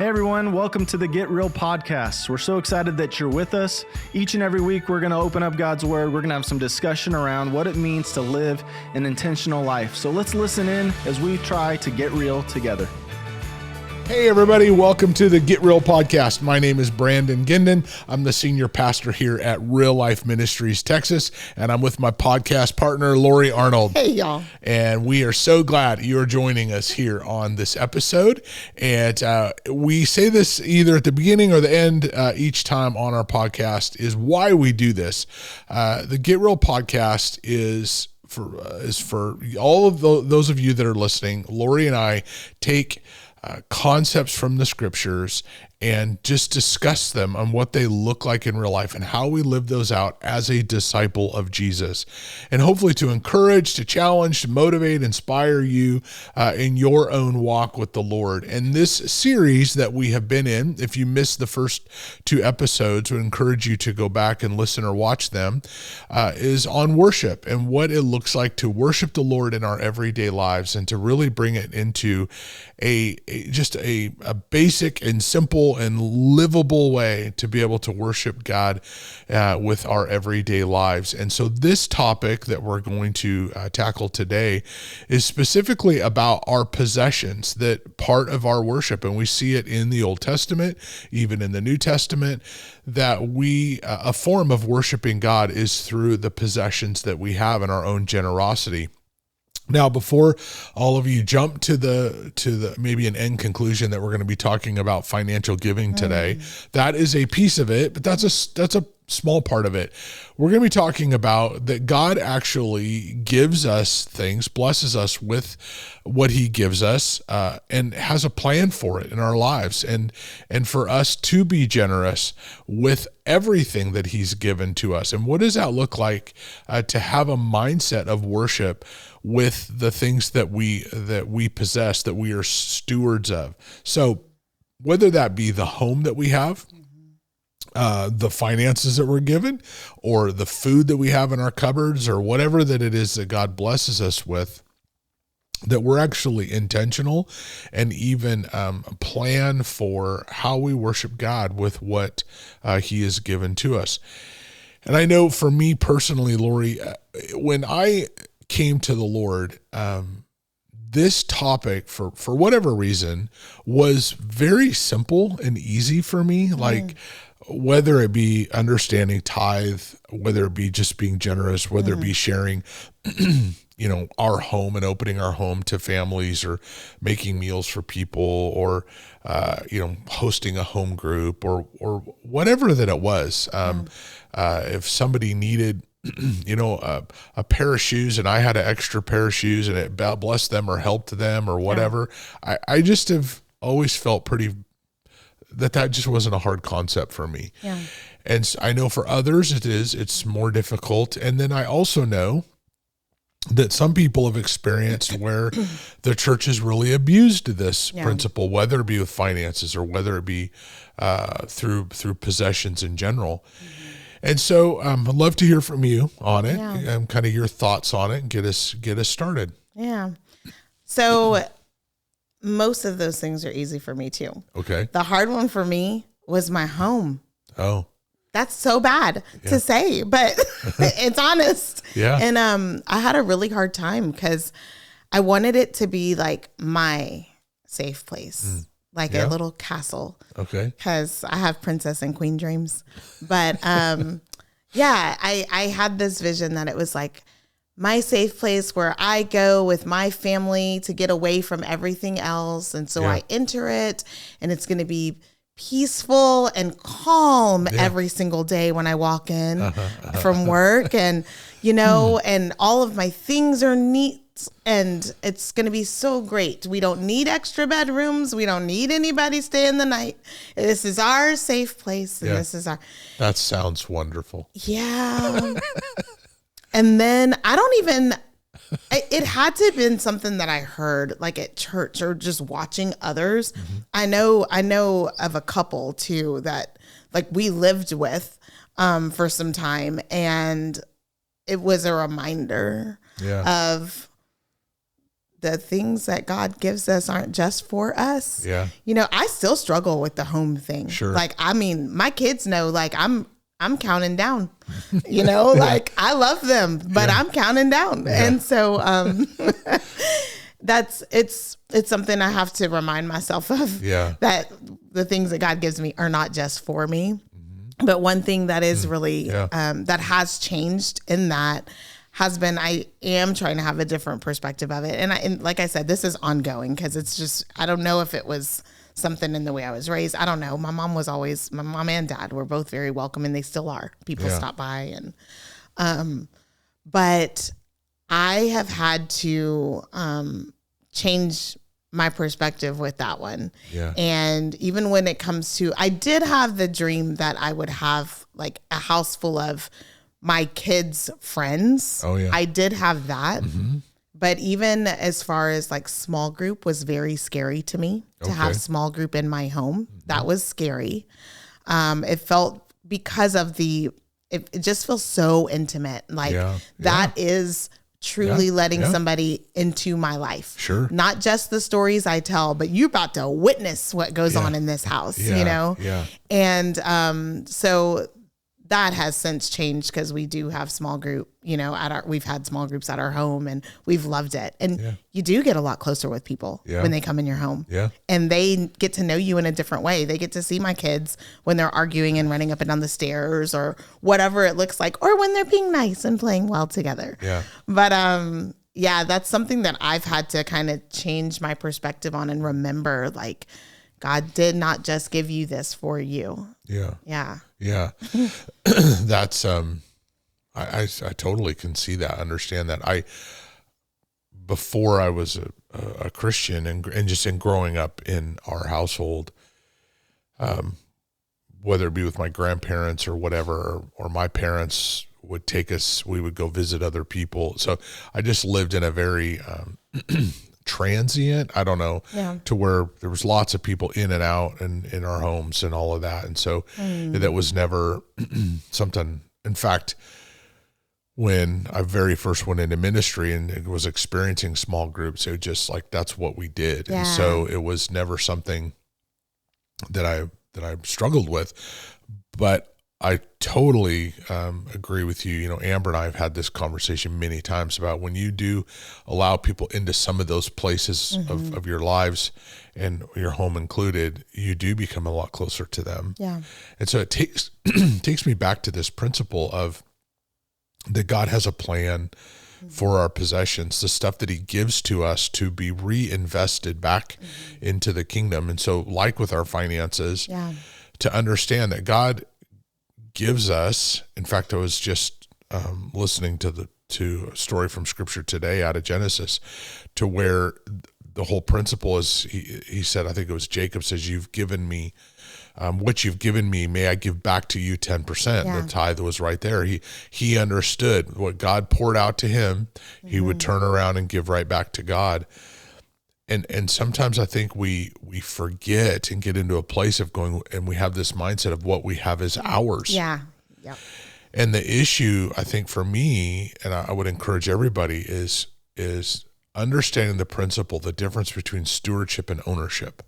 Hey everyone, welcome to the Get Real podcast. We're so excited that you're with us. Each and every week, we're going to open up God's Word. We're going to have some discussion around what it means to live an intentional life. So let's listen in as we try to get real together. Hey everybody, welcome to the Get Real podcast. My name is Brandon Ginden. I'm the senior pastor here at Real Life Ministries, Texas, and I'm with my podcast partner, Lori Arnold. Hey y'all. And we are so glad you're joining us here on this episode. And we say this either at the beginning or the end each time on our podcast is why we do this. The Get Real podcast is for all of those of you that are listening. Lori and I take concepts from the scriptures and just discuss them on what they look like in real life and how we live those out as a disciple of Jesus. And hopefully to encourage, to challenge, to motivate, inspire you in your own walk with the Lord. And this series that we have been in, if you missed the first two episodes, we encourage you to go back and listen or watch them, is on worship and what it looks like to worship the Lord in our everyday lives and to really bring it into a basic and simple and livable way to be able to worship God with our everyday lives. And so this topic that we're going to tackle today is specifically about our possessions, that part of our worship. And we see it in the Old Testament, even in the New Testament, that a form of worshiping God is through the possessions that we have in our own generosity. Now, before all of you jump to the maybe an end conclusion that we're going to be talking about financial giving today, that is a piece of it, but that's a small part of it. We're going to be talking about that God actually gives us things, blesses us with what he gives us, and has a plan for it in our lives, and for us to be generous with everything that he's given to us. And what does that look like to have a mindset of worship with the things that we possess, that we are stewards of? So whether that be the home that we have, the finances that we're given, or the food that we have in our cupboards, or whatever that it is that God blesses us with, that we're actually intentional and even plan for how we worship God with what he has given to us. And I know for me personally, Lori, when I came to the Lord, this topic, for whatever reason, was very simple and easy for me. Like, whether it be understanding tithe, whether it be just being generous, whether it be sharing, our home and opening our home to families, or making meals for people, or, hosting a home group, or whatever that it was. If somebody needed, a pair of shoes and I had an extra pair of shoes and it blessed them or helped them or whatever, I just have always felt that just wasn't a hard concept for me. Yeah. And I know for others it's more difficult. And then I also know that some people have experienced where the church has really abused this principle, whether it be with finances or whether it be through possessions in general. And so I'd love to hear from you on it, kind of your thoughts on it, and get us started. Yeah. So most of those things are easy for me too. Okay. The hard one for me was my home. Oh. That's so bad to say, but it's honest. Yeah. And I had a really hard time because I wanted it to be like my safe place. Like a little castle. Okay. Because I have princess and queen dreams. But I had this vision that it was like my safe place where I go with my family to get away from everything else. And so I enter it, and it's going to be peaceful and calm every single day when I walk in from work. And, and all of my things are neat. And it's going to be so great. We don't need extra bedrooms. We don't need anybody staying the night. This is our safe place. And this is our... That sounds wonderful. Yeah. And then it had to have been something that I heard like at church or just watching others. I know of a couple too that like we lived with for some time, and it was a reminder of the things that God gives us aren't just for us. Yeah. You know, I still struggle with the home thing. Sure. Like, I mean, my kids know, like, I'm counting down, you know, like I love them, but I'm counting down. Yeah. And so, it's something I have to remind myself of, that the things that God gives me are not just for me. Mm-hmm. But one thing that is really, that has changed in that has been, I am trying to have a different perspective of it. And like I said, this is ongoing, because it's just, I don't know if it was something in the way I was raised. I don't know. My mom and dad were both very welcoming. They still are. People stop by, and, but I have had to, change my perspective with that one. Yeah. And even when it comes to, I did have the dream that I would have like a house full of my kids' friends. Oh, yeah. I did have that. Mm-hmm. But even as far as like small group was very scary to me to have small group in my home. Mm-hmm. That was scary. It felt, because of it just feels so intimate. Like that is truly letting somebody into my life. Sure. Not just the stories I tell, but you're about to witness what goes on in this house, you know? Yeah. And so that has since changed, because we do have small group, you know, we've had small groups at our home, and we've loved it. And you do get a lot closer with people when they come in your home. Yeah. And they get to know you in a different way. They get to see my kids when they're arguing and running up and down the stairs, or whatever it looks like, or when they're being nice and playing well together. Yeah. But that's something that I've had to kind of change my perspective on, and remember, like, God did not just give you this for you. Yeah. Yeah. Yeah. That's, I totally can see that, understand that. Before I was a Christian, and just in growing up in our household, whether it be with my grandparents or whatever, or my parents would take us, we would go visit other people. So I just lived in a very, transient, I don't know, to where there was lots of people in and out, and in our homes and all of that. And so that was never something. In fact, when I very first went into ministry and was experiencing small groups, it was just like, that's what we did. Yeah. And so it was never something that I struggled with. But I totally agree with you. You know, Amber and I have had this conversation many times about when you do allow people into some of those places of your lives, and your home included, you do become a lot closer to them. Yeah. And so it takes me back to this principle of that God has a plan for our possessions, the stuff that he gives to us to be reinvested back into the kingdom. And so, like with our finances, to understand that God gives us, in fact, I was just listening to a story from Scripture today out of Genesis, to where the whole principle is, he said, I think it was Jacob says, you've given me, what you've given me, may I give back to you 10%. Yeah. The tithe was right there. He understood what God poured out to him, he would turn around and give right back to God. And sometimes I think we forget and get into a place of going, and we have this mindset of what we have is ours. Yeah. Yep. And the issue, I think, for me, and I would encourage everybody, is understanding the principle, the difference between stewardship and ownership.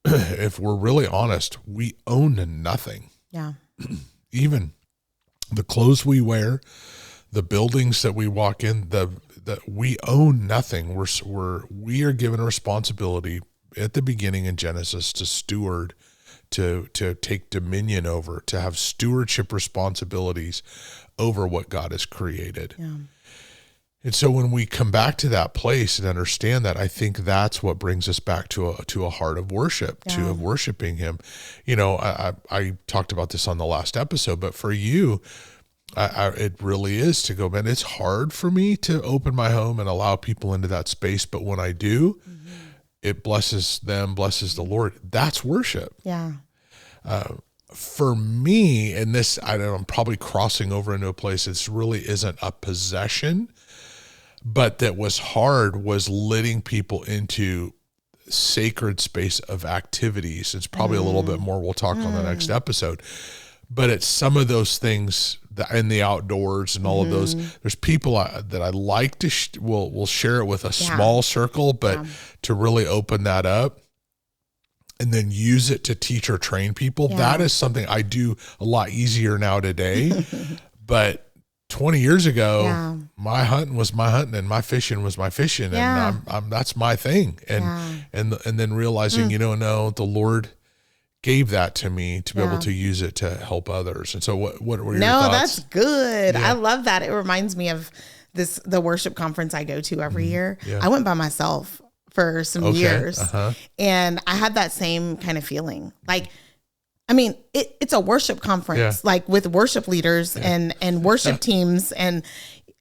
If we're really honest, we own nothing. Yeah. Even the clothes we wear, the buildings that we walk in, that we own nothing. We are given a responsibility at the beginning in Genesis to steward, to take dominion over, to have stewardship responsibilities over what God has created. Yeah. And so when we come back to that place and understand that, I think that's what brings us back to a heart of worship, to of worshiping him. You know, I talked about this on the last episode, but for you, it really is to go, man, it's hard for me to open my home and allow people into that space. But when I do, it blesses them, blesses the Lord. That's worship. Yeah. For me, and this, I'm probably crossing over into a place that really isn't a possession, but that was hard, was letting people into sacred space of activities. It's probably a little bit more we'll talk on the next episode. but it's some of those things that in the outdoors and all of those, there's people that I like to, will share it with a small circle, but to really open that up and then use it to teach or train people. That is something I do a lot easier now today, but 20 years ago, my hunting was my hunting and my fishing was my fishing, and I'm that's my thing. And then realizing, no, the Lord gave that to me to be able to use it to help others. And so what were your thoughts? No, that's good. I love that. It reminds me of the worship conference I go to every year. I went by myself for some years, and I had that same kind of feeling. Like, I mean, it's a worship conference, like with worship leaders and worship teams,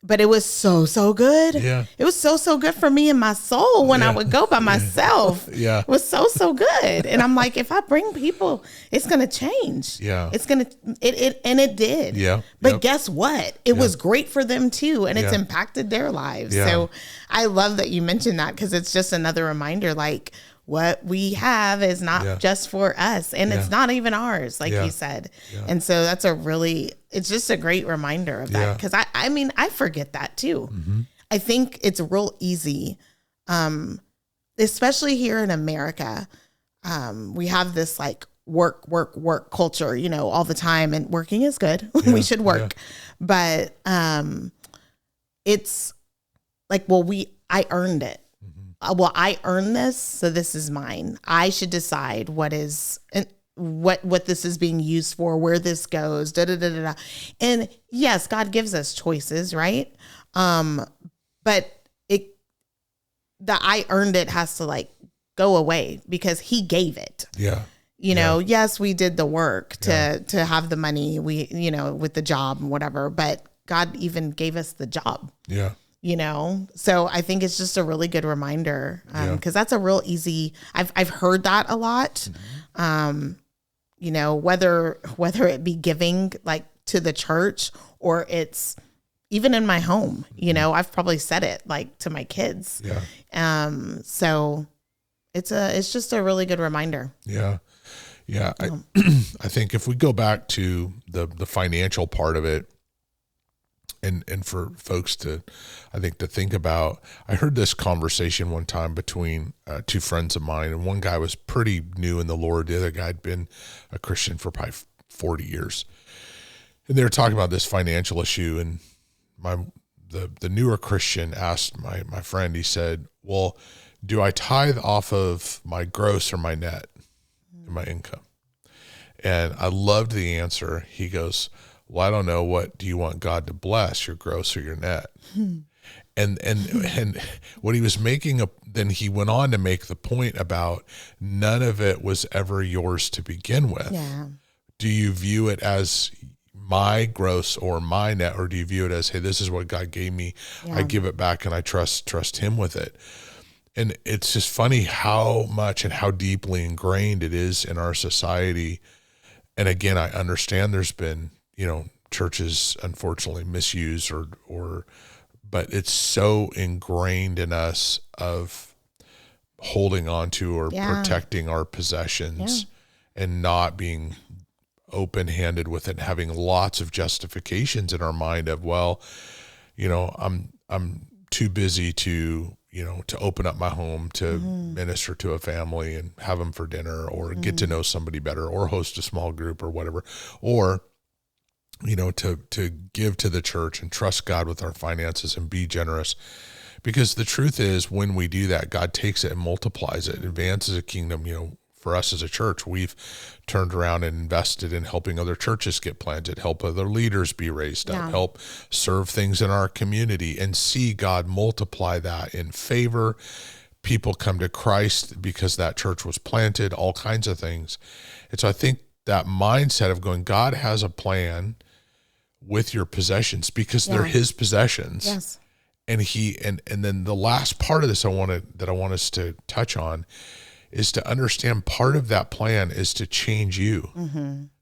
but it was so good. It was so good for me and my soul when I would go by myself. It was so good. And I'm like, if I bring people, it's going to change. It's going to, and it did. But guess what? It was great for them too. And it's impacted their lives. So I love that you mentioned that, because it's just another reminder, like, what we have is not just for us, and it's not even ours, like you said. And so that's it's just a great reminder of that. Cause I mean, I forget that too. I think it's real easy. Especially here in America. We have this like work culture, all the time, and working is good. We should work, but, it's like, I earned it. Well, I earned this, so this is mine. I should decide what this is being used for, where this goes, And yes, God gives us choices, right? But the I earned it has to like go away, because He gave it. Yes, we did the work to have the money, with the job and whatever, but God even gave us the job. So I think it's just a really good reminder, because that's a real easy, I've heard that a lot, whether it be giving like to the church, or it's even in my home, I've probably said it like to my kids. So it's just a really good reminder. I think if we go back to the financial part of it, and for folks to think about, I heard this conversation one time between two friends of mine, and one guy was pretty new in the Lord. The other guy had been a Christian for probably 40 years. And they were talking about this financial issue, and the newer Christian asked my friend, he said, well, do I tithe off of my gross or my net, my income? And I loved the answer. He goes, well, I don't know. What do you want God to bless, your gross or your net? And what he was making then he went on to make the point about none of it was ever yours to begin with. Do you view it as my gross or my net, or do you view it as, hey, this is what God gave me. I give it back and I trust Him with it. And it's just funny how much and how deeply ingrained it is in our society. And again, I understand there's been, churches unfortunately misuse but it's so ingrained in us of holding on to or protecting our possessions and not being open-handed with it, and having lots of justifications in our mind of, well, I'm too busy to open up my home to minister to a family and have them for dinner, or get to know somebody better, or host a small group or whatever, or to give to the church and trust God with our finances and be generous. Because the truth is, when we do that, God takes it and multiplies it, advances a kingdom. For us as a church, we've turned around and invested in helping other churches get planted, help other leaders be raised up, help serve things in our community, and see God multiply that in favor. People come to Christ because that church was planted, all kinds of things. And so I think that mindset of going, God has a plan with your possessions, because they're His possessions. And and then the last part of this I want us to touch on is to understand part of that plan is to change you,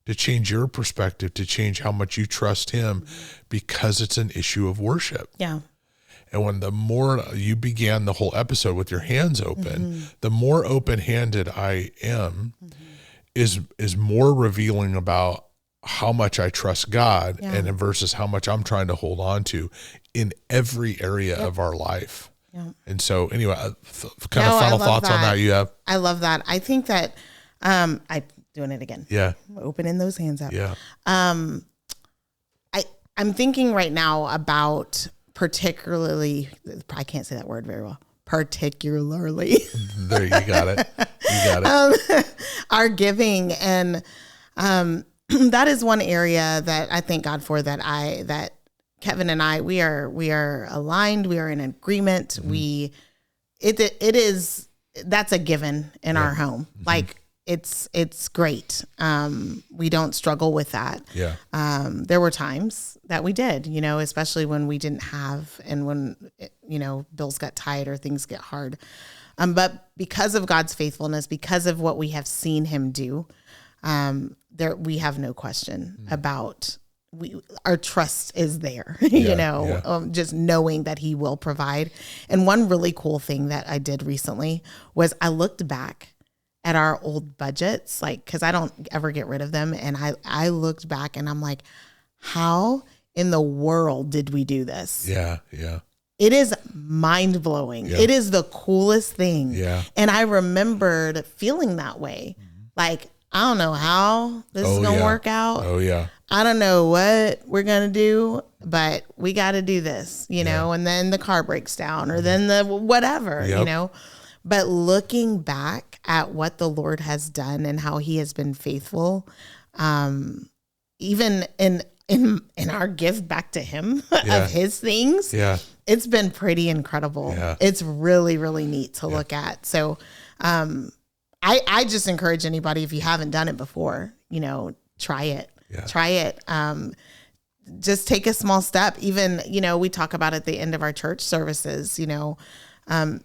to change your perspective, to change how much you trust Him, because it's an issue of worship. And when the more you began the whole episode with your hands open, the more open-handed I am is more revealing about how much I trust God and versus how much I'm trying to hold on to in every area of our life. Yeah. And so anyway, kind of final thoughts on that you have? I love that. I think that, I'm doing it again. Yeah. Opening those hands up. Yeah. I'm thinking right now about particularly, I can't say that word very well. Particularly. There, you got it. You got it. Our giving. And that is one area that I thank God for, that Kevin and I, we are aligned. We are in agreement. Mm-hmm. That's a given in our home. Mm-hmm. Like it's great. We don't struggle with that. Yeah. There were times that we did, especially when we didn't have, and when, bills got tight or things get hard. But because of God's faithfulness, because of what we have seen him do, we have no question about our trust is there, just knowing that he will provide. And one really cool thing that I did recently was I looked back at our old budgets, cause I don't ever get rid of them. And I looked back and I'm like, how in the world did we do this? Yeah. Yeah. It is mind blowing. Yeah. It is the coolest thing. Yeah. And I remembered feeling that way. Like, I don't know how this is going to work out. Oh yeah. I don't know what we're going to do, but we got to do this, and then the car breaks down or then the whatever, but looking back at what the Lord has done and how he has been faithful, even in our gift back to him of his things, it's been pretty incredible. Yeah. It's really, really neat to look at. So, I just encourage anybody, if you haven't done it before, try it. Yeah. Try it. Just take a small step. Even, we talk about at the end of our church services,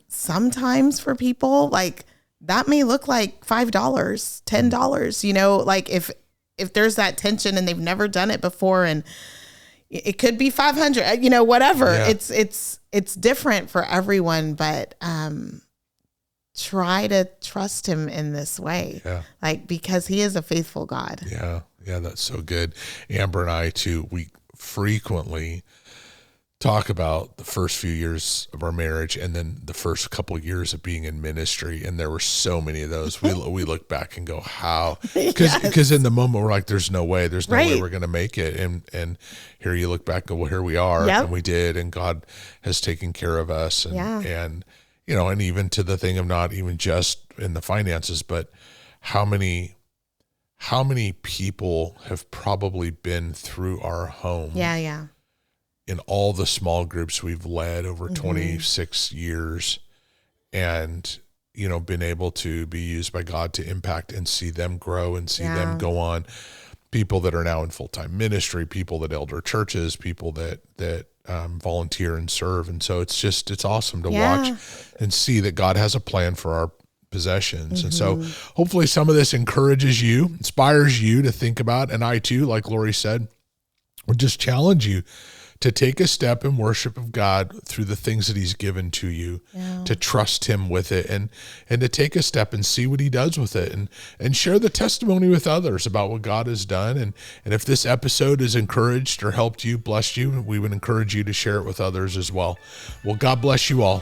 sometimes for people, like that may look like $5, $10, like if there's that tension and they've never done it before, and it could be 500, whatever. Yeah. It's different for everyone, but, try to trust him in this way, because he is a faithful God. Yeah. Yeah. That's so good. Amber and I too, we frequently talk about the first few years of our marriage and then the first couple of years of being in ministry. And there were so many of those. We look back and go, how? Because in the moment we're like, there's no way we're going to make it. And here you look back and go, well, here we are, and we did, and God has taken care of us. And and even to the thing of not even just in the finances, but how many people have probably been through our home. Yeah. In all the small groups we've led over 26 years, and, been able to be used by God to impact and see them grow and see them go on. People that are now in full-time ministry, people that elder churches, people that volunteer and serve. And so it's awesome to watch and see that God has a plan for our possessions. And so hopefully some of this encourages you, inspires you to think about, and I too, like Lori said, would just challenge you to take a step in worship of God through the things that he's given to you, to trust him with it, and to take a step and see what he does with it, and share the testimony with others about what God has done. And if this episode has encouraged or helped you, blessed you, we would encourage you to share it with others as well. Well, God bless you all.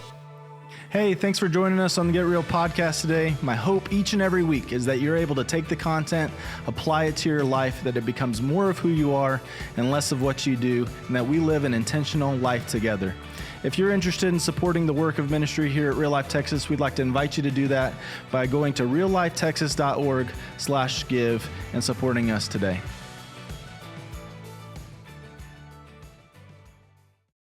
Hey, thanks for joining us on the Get Real podcast today. My hope each and every week is that you're able to take the content, apply it to your life, that it becomes more of who you are and less of what you do, and that we live an intentional life together. If you're interested in supporting the work of ministry here at Real Life Texas, we'd like to invite you to do that by going to reallifetexas.org/give and supporting us today.